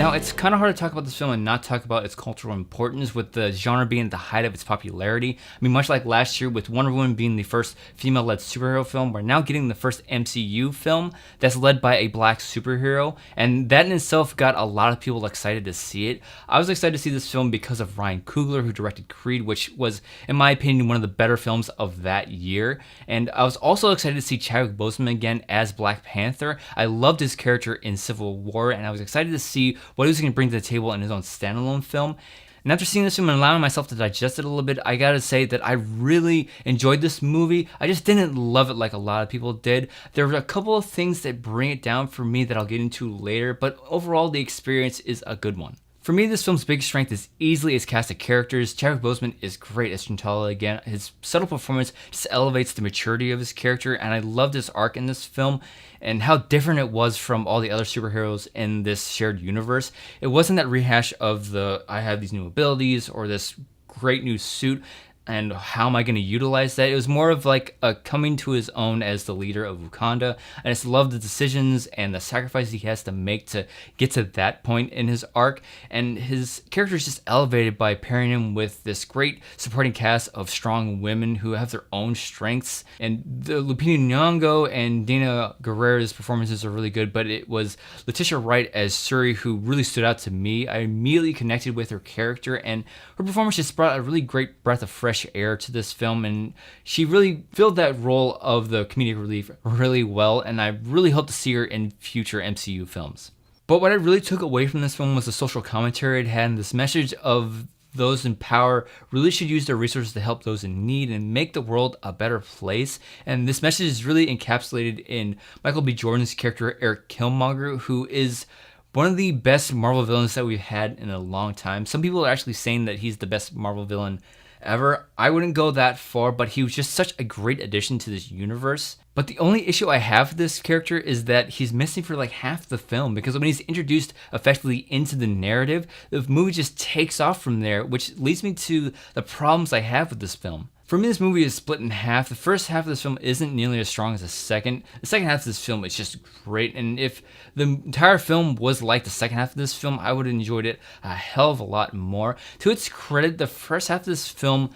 Now, it's kind of hard to talk about this film and not talk about its cultural importance, with the genre being at the height of its popularity. I mean, much like last year with Wonder Woman being the first female-led superhero film, we're now getting the first MCU film that's led by a black superhero, and that in itself got a lot of people excited to see it. I was excited to see this film because of Ryan Coogler, who directed Creed, which was, in my opinion, one of the better films of that year. And I was also excited to see Chadwick Boseman again as Black Panther. I loved his character in Civil War, and I was excited to see what he was going to bring to the table in his own standalone film. And after seeing this film and allowing myself to digest it a little bit, I gotta say that I really enjoyed this movie. I just didn't love it like a lot of people did. There were a couple of things that bring it down for me that I'll get into later, but overall the experience is a good one. For me, this film's biggest strength is easily its cast of characters. Chadwick Boseman is great as T'Challa again. His subtle performance just elevates the maturity of his character, and I loved his arc in this film and how different it was from all the other superheroes in this shared universe. It wasn't that rehash of the I have these new abilities or this great new suit and how am I going to utilize that. It was more of like a coming to his own as the leader of Wakanda. I just love the decisions and the sacrifices he has to make to get to that point in his arc, and his character is just elevated by pairing him with this great supporting cast of strong women who have their own strengths. And the Lupita Nyong'o and Dina Guerrero's performances are really good, but it was Letitia Wright as Shuri who really stood out to me. I immediately connected with her character, and her performance just brought a really great breath of fresh air to this film, and she really filled that role of the comedic relief really well, and I really hope to see her in future MCU films. But what I really took away from this film was the social commentary it had, and this message of those in power really should use their resources to help those in need and make the world a better place. And this message is really encapsulated in Michael B. Jordan's character Eric Killmonger, who is one of the best Marvel villains that we've had in a long time. Some people are actually saying that he's the best Marvel villain ever. I wouldn't go that far, but he was just such a great addition to this universe. But the only issue I have with this character is that he's missing for like half the film, because when he's introduced effectively into the narrative, the movie just takes off from there, which leads me to the problems I have with this film. For me, this movie is split in half. The first half of this film isn't nearly as strong as the second. The second half of this film is just great, and if the entire film was like the second half of this film, I would have enjoyed it a hell of a lot more. To its credit, the first half of this film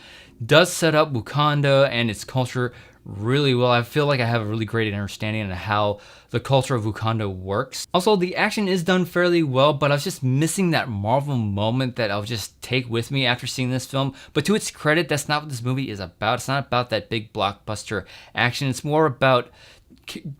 does set up Wakanda and its culture really well. I feel like I have a really great understanding of how the culture of Wakanda works. Also, the action is done fairly well, but I was just missing that Marvel moment that I'll just take with me after seeing this film. But to its credit, that's not what this movie is about. It's not about that big blockbuster action. It's more about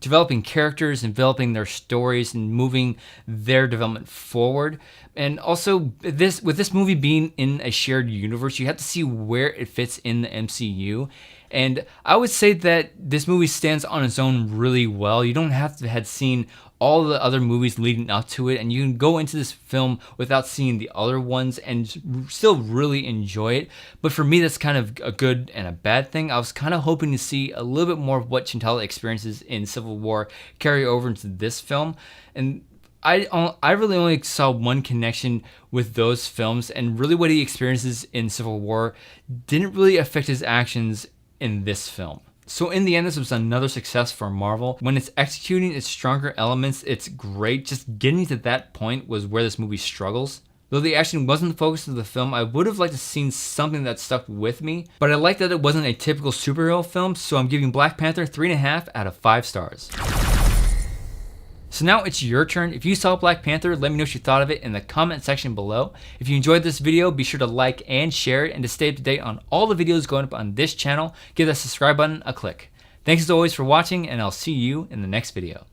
developing characters and developing their stories and moving their development forward. And also, with this movie being in a shared universe, you have to see where it fits in the MCU. And I would say that this movie stands on its own really well. You don't have to have seen all the other movies leading up to it, and you can go into this film without seeing the other ones and still really enjoy it. But for me, that's kind of a good and a bad thing. I was kind of hoping to see a little bit more of what T'Challa experiences in Civil War carry over into this film, and I really only saw one connection with those films, and really what he experiences in Civil War didn't really affect his actions in this film. So in the end, this was another success for Marvel. When it's executing its stronger elements, it's great. Just getting to that point was where this movie struggles. Though the action wasn't the focus of the film, I would have liked to seen something that stuck with me, but I like that it wasn't a typical superhero film, so I'm giving Black Panther 3.5 out of 5 stars. So now it's your turn. If you saw Black Panther, let me know what you thought of it in the comment section below. If you enjoyed this video, be sure to like and share it, and to stay up to date on all the videos going up on this channel, give that subscribe button a click. Thanks as always for watching, and I'll see you in the next video.